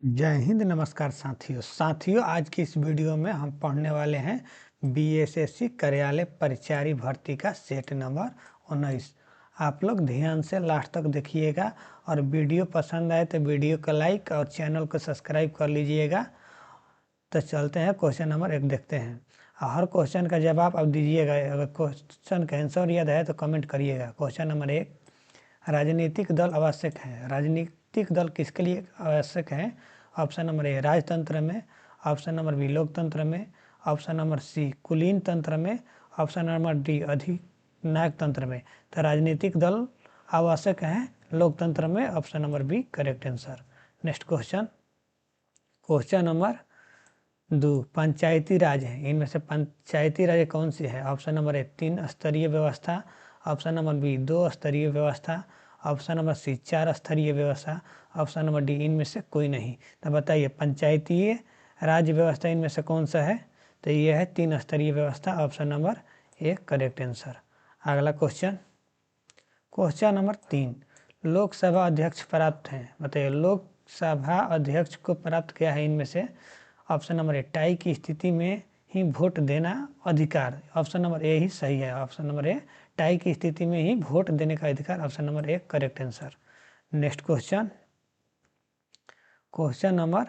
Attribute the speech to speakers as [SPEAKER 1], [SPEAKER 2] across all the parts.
[SPEAKER 1] जय हिंद। नमस्कार साथियों आज की इस वीडियो में हम पढ़ने वाले हैं बीएसएससी कार्यालय परिचारी भर्ती का सेट नंबर 19। आप लोग ध्यान से लास्ट तक देखिएगा और वीडियो पसंद आए तो वीडियो को लाइक और चैनल को सब्सक्राइब कर लीजिएगा। तो चलते हैं क्वेश्चन नंबर 1 देखते हैं। हर क्वेश्चन का जवाब अब दीजिएगा। अगर क्वेश्चन का आंसर याद है तो कमेंट करिएगा। क्वेश्चन नंबर 1, राजनीतिक दल आवश्यक है। राजनीतिक दल किसके लिए आवश्यक है? ऑप्शन नंबर ए राजतंत्र में, ऑप्शन नंबर बी लोकतंत्र में, ऑप्शन नंबर सी कुलीन तंत्र में, ऑप्शन नंबर डी अधिनायक तंत्र में। तो राजनीतिक दल आवश्यक है लोकतंत्र में, option number B correct answer. Next question, question number 2, Panchayati Raj है। इनमें से पंचायती राज कौन सी है? ऑप्शन नंबर ए 3 स्तरीय व्यवस्था, ऑप्शन नंबर बी 2 स्तरीय व्यवस्था, ऑप्शन नंबर सी 4 स्तरीय व्यवस्था, ऑप्शन नंबर डी इनमें से कोई नहीं। तो बताइए पंचायती राज व्यवस्था इनमें से कौन सा है? तो ये है 3 स्तरीय व्यवस्था, option number A correct answer. अगला क्वेश्चन, क्वेश्चन नंबर 3, लोकसभा अध्यक्ष प्राप्त हैं। बताइए लोकसभा अध्यक्ष को प्राप्त किया है इनमें से? ऑप्शन नंबर ए टाई की स्थिति में ही वोट देना अधिकार, ऑप्शन नंबर ए ही सही है। ऑप्शन नंबर ए टाई की स्थिति में ही वोट देने का अधिकार, option number A correct answer. Next question, question number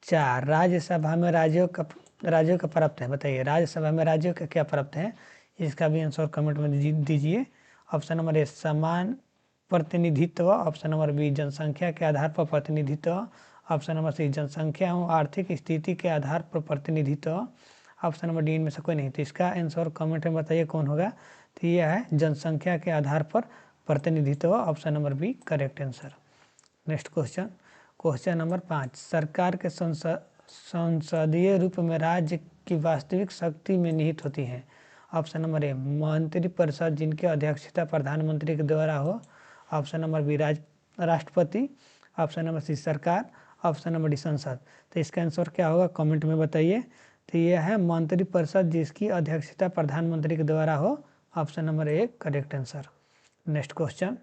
[SPEAKER 1] 4, Rajya Sabha में राज्यों का प्राप्त है। बताइए राज्यसभा में राज्यों का क्या प्राप्त है? इसका भी आंसर कमेंट में दीजिए। ऑप्शन नंबर ए समान प्रतिनिधित्व, ऑप्शन नंबर बी जनसंख्या के आधार पर प्रतिनिधित्व, ऑप्शन नंबर सी जनसंख्या एवं आर्थिक स्थिति के आधार पर प्रतिनिधित्व, ऑप्शन नंबर डी इनमें से कोई नहीं। तो इसका आंसर कमेंट में बताइए कौन होगा। तो यह है जनसंख्या के आधार पर प्रतिनिधित्व, option number B correct answer. Next question, question number 5, सरकार के संसदीय रूप में राज्य की वास्तविक शक्ति में निहित होती है। ऑप्शन नंबर ए मंत्रिपरिषद जिनकी अध्यक्षता प्रधानमंत्री के द्वारा हो, ऑप्शन नंबर बी राष्ट्रपति, ऑप्शन नंबर सी सरकार, ऑप्शन नंबर डी संसद। तो इसका आंसर क्या होगा कमेंट में बताइए। तो यह है मंत्रिपरिषद जिसकी अध्यक्षता प्रधानमंत्री के द्वारा हो, option number A correct answer. Next question,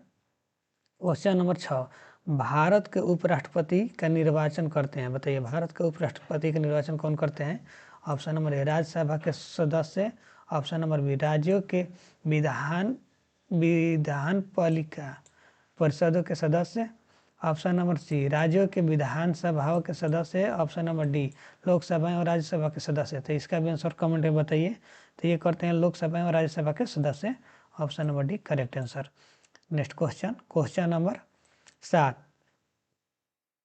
[SPEAKER 1] question number 6, Bharat के उपराष्ट्रपति का निर्वाचन करते हैं। बताइए भारत के उपराष्ट्रपति का निर्वाचन कौन करते हैं? ऑप्शन नंबर ए राज्यसभा के सदस्य, ऑप्शन नंबर बी राज्यों के विधान पालिका परिषदों के सदस्य, ऑप्शन नंबर सी राज्यों के विधानसभाओं के सदस्य, ऑप्शन नंबर डी लोकसभा और राज्यसभा के सदस्य। तो इसका भी आंसर कमेंट में बताइए। तो ये करते हैं लोकसभा और राज्यसभा के सदस्य, option number D correct answer. Next question, question number 7,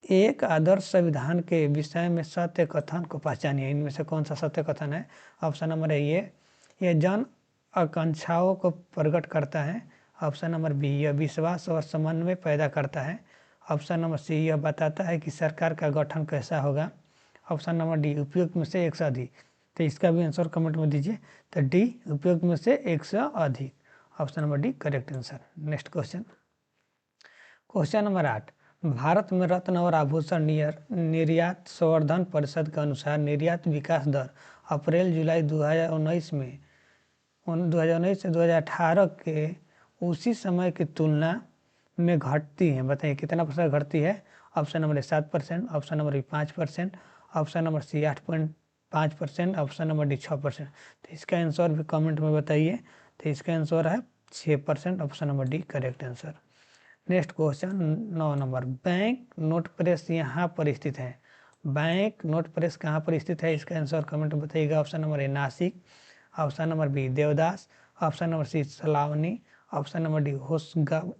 [SPEAKER 1] एक आदर्श संविधान के विषय में सत्य कथन को पहचानिए। इनमें से कौन सा सत्य कथन है? ऑप्शन नंबर ए ये जन आकांक्षाओं को प्रकट करता है, ऑप्शन नंबर बी यह विश्वास और समन्वय पैदा करता है, ऑप्शन नंबर सी यह बताता है कि सरकार का गठन कैसा होगा, ऑप्शन नंबर डी उपयुक्त में से एक से अधिक। तो इसका भी आंसर कमेंट में दीजिए। तो डी उपयुक्त में से एक से अधिक, option number D correct answer. Next question, question number 8, Bharat में रत्न और आभूषण निर्यात संवर्धन परिषद के अनुसार निर्यात विकास दर अप्रैल जुलाई 2019 में 2019 से 2018 के उसी समय की तुलना में घटती है। बताइए कितना % घटती है? Option number 7%, option number B 5%, option number C 8.5%, option number D 6%। तो इसका आंसर भी कमेंट में बताइए। तो इसका आंसर है 6%, option number D correct answer. Next question 9 number, bank note press यहाँ पर स्थित है। बैंक नोट प्रेस कहाँ पर स्थित है? इसका आंसर कमेंट में बताइएगा। Option number A Nasik, option number B Devdas, option number C Salwani, option number D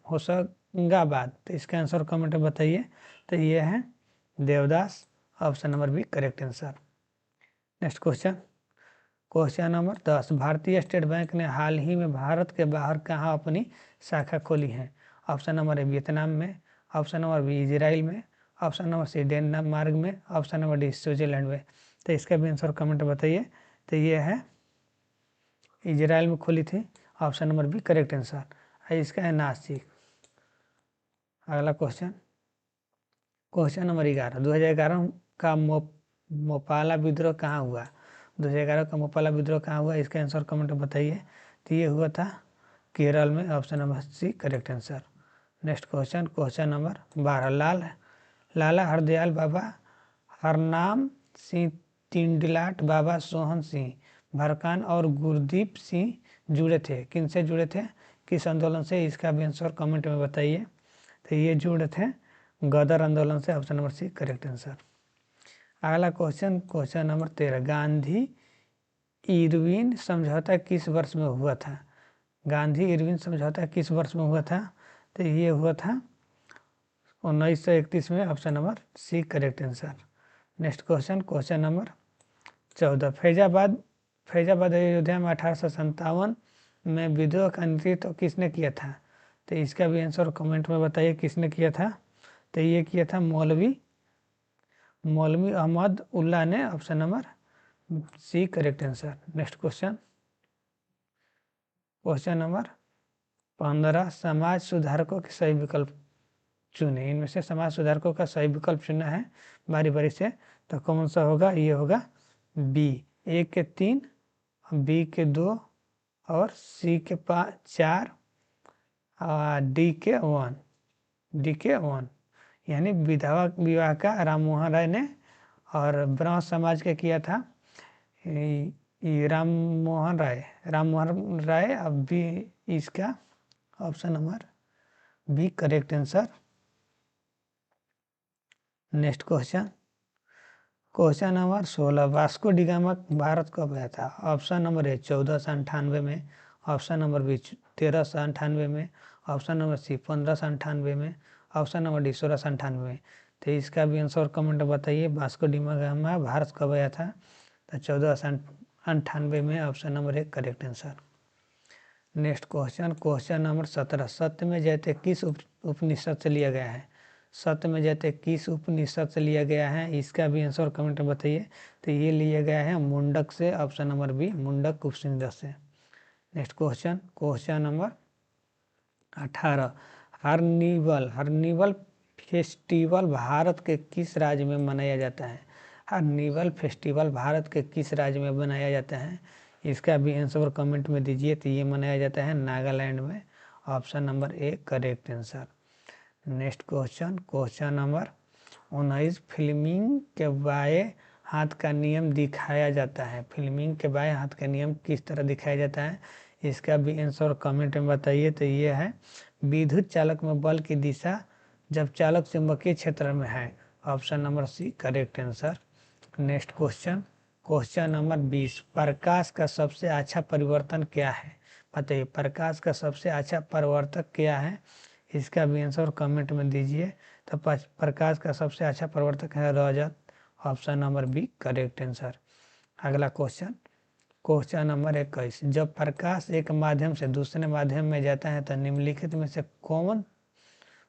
[SPEAKER 1] Hoshangabad. तो इसका आंसर कमेंट में बताइए। तो ये है Devdas, option number B correct answer. Next question, question number 10, भारतीय स्टेट बैंक ने हाल ही में भारत के बाहर कहाँ अपनी शाखा खोली है? ऑप्शन नंबर ए वियतनाम में, ऑप्शन नंबर बी इजराइल में, ऑप्शन नंबर सी डेनमार्क में, ऑप्शन नंबर डी स्विट्जरलैंड में। तो इसका भी आंसर कमेंट बताइए। तो ये है इजराइल में खोली थी, option number B correct answer. इसका है नासिक। अगला क्वेश्चन, क्वेश्चन नंबर 11, 2011 का मोपाला विद्रोह कहाँ हुआ? 2011 का मोपाला विद्रोह कहाँ हुआ? इसका आंसर कमेंट में बताइए। तो ये हुआ था केरल में, option number C correct answer. Next question, question number 12, Lala Hardayal Baba Harnam Singh Tundilat, Baba Sohan Singh भरकान और गुरदीप सिंह जुड़े थे। किनसे जुड़े थे, किस आंदोलन से? इसका भी आंसर कमेंट में बताइए। तो ये जुड़े थे गदर आंदोलन से। Option number C correct answer. अगला question, question number 13, Gandhi Irwin समझौता किस वर्ष में हुआ था? गांधी इरविन समझौता किस वर्ष में हुआ था? तो ये हुआ था 1931 में। Option number C correct answer. Next question, question number 14, Faizabad Ayodhya में 1857 में विद्रोह का नेतृत्व किसने किया था? तो इसका भी आंसर कमेंट में बताइए किसने किया था। तो ये किया था मौलवी अहमद उल्लाह ने। Option number C correct answer. Next question, question number 15, समाज सुधारकों के सही विकल्प चुने। इनमें से समाज सुधारकों का सही विकल्प चुना है बारी बारी से, तो कौन सा होगा? ये होगा बी, ए के 3, बी के 2 और सी के 4, डी के 1। यानी विधवा विवाह का राम मोहन राय ने, और ब्रह्म समाज का किया था राम मोहन राय। अब भी इसका option number B correct answer. Next question, question number 16, Vasco da Gama Bharat कब आया था? ऑप्शन नंबर ए 1498 में, ऑप्शन नंबर बी 1398 में, ऑप्शन नंबर सी 1598 में, ऑप्शन नंबर डी 1698 में। तो इसका भी आंसर कमेंट बताइए। वास्को डी गामा भारत कब आया था? तो 1498 में। Option number A correct answer. Next question, question number 17, सत्य में जयते किस उपनिषद से लिया गया है? सत्य में जयते किस उपनिषद से लिया गया है? इसका भी आंसर कमेंट में बताइए। तो ये लिया गया है मुंडक से। Option number B Mundak Upanishad से। Next question, question number 18, Hornbill Festival Bharat के किस राज्य में मनाया जाता है? हर्निवल फेस्टिवल भारत के किस राज्य में मनाया जाता है? इसका भी आंसर कमेंट में दीजिए। तो ये मनाया जाता है नागालैंड में। Option number A correct answer. Next question, question number 19, filming के बाएं हाथ का नियम दिखाया जाता है। फिल्मिंग के बाएं हाथ का नियम किस तरह दिखाया जाता है? इसका भी आंसर कमेंट में बताइए। तो ये है विद्युत चालक में बल की दिशा जब चालक चुंबकीय क्षेत्र में है। Option number C correct answer. Next question, question number 20, प्रकाश का सबसे अच्छा परिवर्तन क्या है? बताइए प्रकाश का सबसे अच्छा परिवर्तक क्या है? इसका भी आंसर कमेंट में दीजिए। तो प्रकाश का सबसे अच्छा परिवर्तक है रजत। Option number B correct answer. अगला क्वेश्चन, क्वेश्चन नंबर 21, जब प्रकाश एक माध्यम से दूसरे माध्यम में जाता है तो निम्नलिखित में से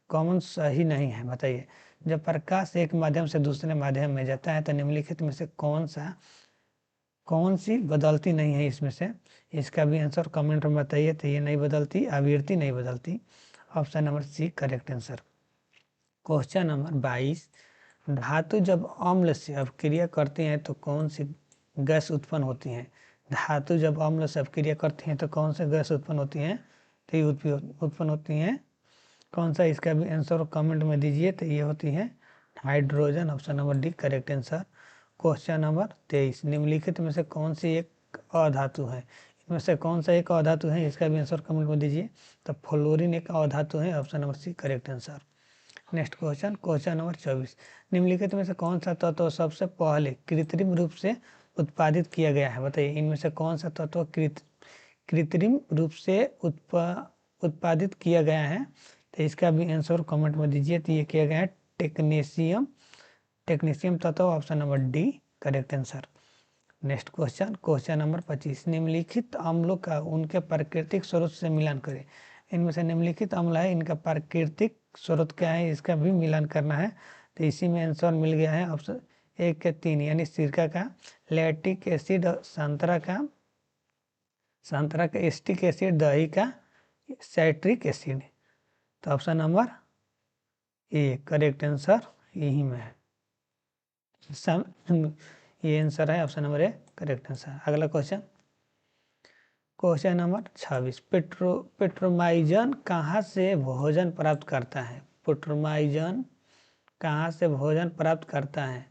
[SPEAKER 1] कौन सही नहीं है? बताइए। जब प्रकाश एक माध्यम से दूसरे माध्यम में जाता है तो निम्नलिखित में से कौन सी बदलती नहीं है इसमें से? इसका भी आंसर कमेंट में बताइए। तो ये नहीं बदलती, आवृत्ति नहीं बदलती। Option number C correct answer. Question number 22, धातु जब अम्ल से अपक्रिया करती हैं तो कौन सी गैस उत्पन्न होती हैं? धातु जब अम्ल से अपक्रिया करती हैं तो कौन सी गैस उत्पन्न होती हैं? तो ये उत्पन्न होती हैं कौन सा? इसका भी आंसर कमेंट में दीजिए। तो ये होती है hydrogen. Option number D correct answer. Question number 23, निम्नलिखित में से कौन सी एक अधातु है? इनमें से कौन सा एक अधातु है? इसका भी आंसर कमेंट में दीजिए। तो फ्लोरीन एक अधातु है। Option number C correct answer. Next question, question number 24, निम्नलिखित में से कौन सा तत्व सबसे पहले कृत्रिम रूप से उत्पादित किया गया है? बताइए इनमें से कौन सा तत्व कृत्रिम रूप से उत्पादित किया गया है? तो इसका भी आंसर कमेंट में दीजिए। तो ये किया गया है टेक्नीशियम तत्व। Option number D correct answer. Next question, question number 25, निम्नलिखित अम्लों का उनके प्राकृतिक स्रोत से मिलान करें। इनमें से निम्नलिखित अम्ल है, इनका प्राकृतिक स्रोत क्या है? इसका भी मिलान करना है। तो इसी में आंसर मिल गया है ऑप्शन 1 के 3, यानी सिरका का, लैक्टिक एसिड, संतरा का एसिटिक एसिड, दही का साइट्रिक एसिड। तो option number A correct answer यही में है। ये आंसर है option number A correct answer. अगला क्वेश्चन, क्वेश्चन नंबर 26, पेट्रोमाइजन कहाँ से भोजन प्राप्त करता है? पेट्रोमाइजन कहाँ से भोजन प्राप्त करता है?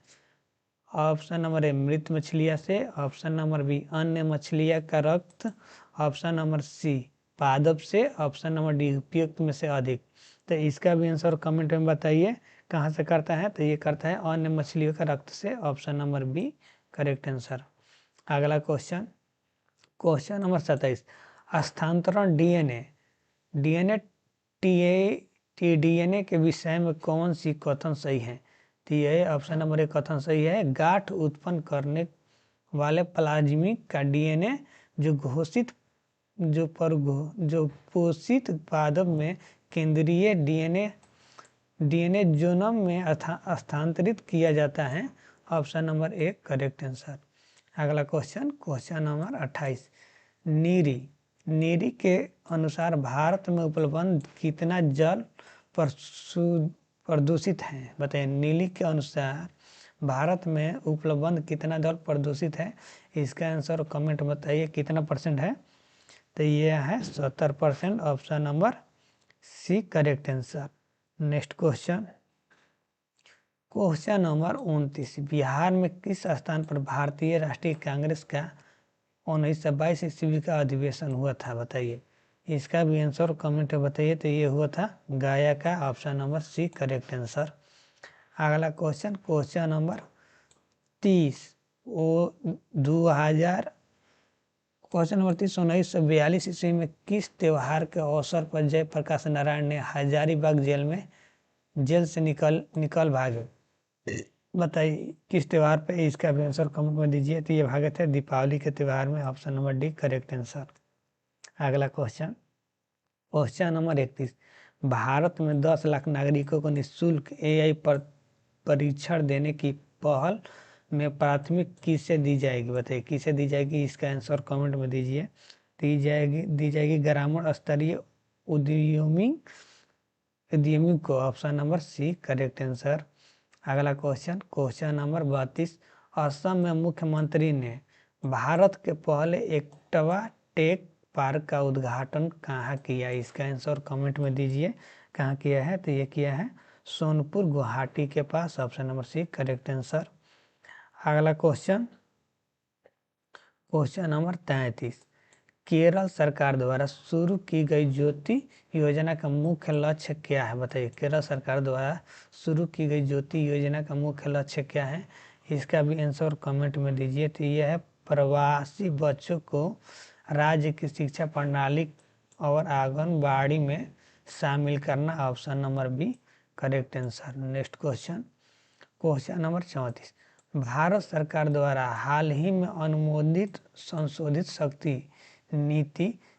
[SPEAKER 1] ऑप्शन नंबर ए मृत मछलियाँ से, ऑप्शन नंबर बी अन्य मछलियाँ का रक्त, ऑप्शन नंबर सी पादप से, ऑप्शन नंबर डी उपयुक्त में से अधिक। तो इसका भी आंसर कमेंट में बताइए कहाँ से करता है। तो ये करता है अन्य मछलियों का रक्त से, option number B correct answer. अगला क्वेश्चन, क्वेश्चन नंबर 27, स्थानांतरण डीएनए टीडीएनए के विषय में कौन सी कथन सही है? तो ये ऑप्शन नंबर एक कथन सही है, गांठ उत्पन्न करने वाले प्लाज्मिक का डीएनए जो पोषित पादप में केंद्रीय डीएनए जोनम में स्थानांतरित किया जाता है, ऑप्शन नंबर एक करेक्ट आंसर। अगला क्वेश्चन, क्वेश्चन नंबर 28, नीरी के अनुसार भारत में उपलब्ध कितना जल प्रदूषित है? बताइए, नीली के अनुसार भारत में उपलब्ध कितना जल प्रदूषित है? इसका आंसर कमेंट बताइए कितना परसेंट है। तो ये है 70%, option number C correct answer. Next question, question number 29, Bihar में किस स्थान पर भारतीय राष्ट्रीय कांग्रेस का 1922 ईस्वी का अधिवेशन हुआ था? बताइए, इसका भी आंसर कमेंट में बताइए। तो ये हुआ था गया का, option number C correct answer. अगला question, question number 30, question number 30, 1942 ईस्वी में किस त्योहार के अवसर पर जयप्रकाश नारायण ने हजारीबाग जेल से निकल भागे? बताइए किस त्योहार पे? इसका भी आंसर कमेंट में दीजिए। तो ये भागे थे दीपावली के त्योहार में, option number D correct answer. अगला क्वेश्चन, क्वेश्चन नंबर 31, भारत में 10 लाख नागरिकों को निःशुल्क एआई परीक्षण देने की पहल में प्राथमिक किसे दी जाएगी? बताइए किसे दी जाएगी? इसका आंसर कमेंट में दीजिए। दी जाएगी ग्रामीण स्तरीय उद्यमी को, option number C correct answer. अगला क्वेश्चन, क्वेश्चन नंबर 32, असम में मुख्यमंत्री ने भारत के पहले एक्टिवा टेक पार्क का उद्घाटन कहाँ किया? इसका आंसर कमेंट में दीजिए कहाँ किया है। तो ये किया है सोनपुर गुवाहाटी के पास, option number C correct answer. अगला क्वेश्चन, क्वेश्चन नंबर 33, केरल सरकार द्वारा शुरू की गई ज्योति योजना का मुख्य लक्ष्य क्या है? बताइए केरल सरकार द्वारा शुरू की गई ज्योति योजना का मुख्य लक्ष्य क्या है? इसका भी आंसर कमेंट में दीजिए। तो यह है प्रवासी बच्चों को राज्य की शिक्षा प्रणाली और आंगनबाड़ी में शामिल करना, option number B correct answer. Next question, question number 34, Bharat सरकार द्वारा हाल ही में अनुमोदित संशोधित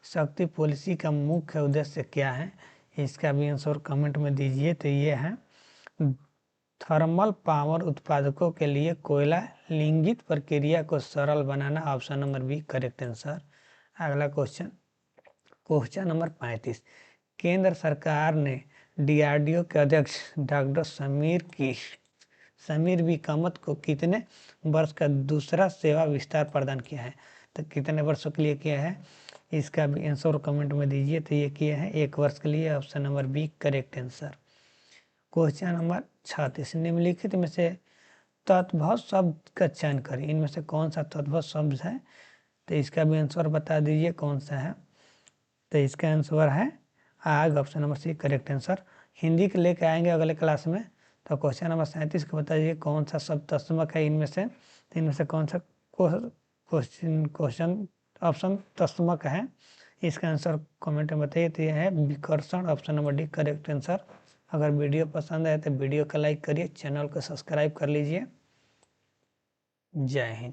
[SPEAKER 1] शक्ति पॉलिसी का मुख्य उद्देश्य क्या है? इसका भी आंसर कमेंट में दीजिए। तो ये है थर्मल पावर उत्पादकों के लिए कोयला लिंगित प्रक्रिया को सरल बनाना, option number B correct answer. अगला क्वेश्चन, क्वेश्चन नंबर 35, केंद्र सरकार ने डीआरडीओ के अध्यक्ष डॉक्टर समीर बी कामत को कितने वर्ष का दूसरा सेवा विस्तार प्रदान किया है? तो कितने वर्षों के लिए किया है? इसका भी आंसर कमेंट में दीजिए। तो ये किया है 1 वर्ष के लिए, option number B correct answer. Question number 36, निम्नलिखित में से तद्भव शब्द का चयन करें, इनमें से कौन सा तद्भव शब्द है? तो इसका भी आंसर बता दीजिए कौन सा है। तो इसका आंसर है आग, option number C correct answer. Hindi के लेके आएंगे अगले क्लास में। तो क्वेश्चन नंबर 37 को बता दीजिए कौन सा शब्द तस्मक है इनमें से? तो इनमें से कौन सा क्वेश्चन ऑप्शन तस्मक है? इसका आंसर कमेंट में बताइए। तो यह है विकर्षण, option number D correct answer. अगर वीडियो पसंद आए तो वीडियो को लाइक करिए, चैनल को सब्सक्राइब कर लीजिए। जय हिंद।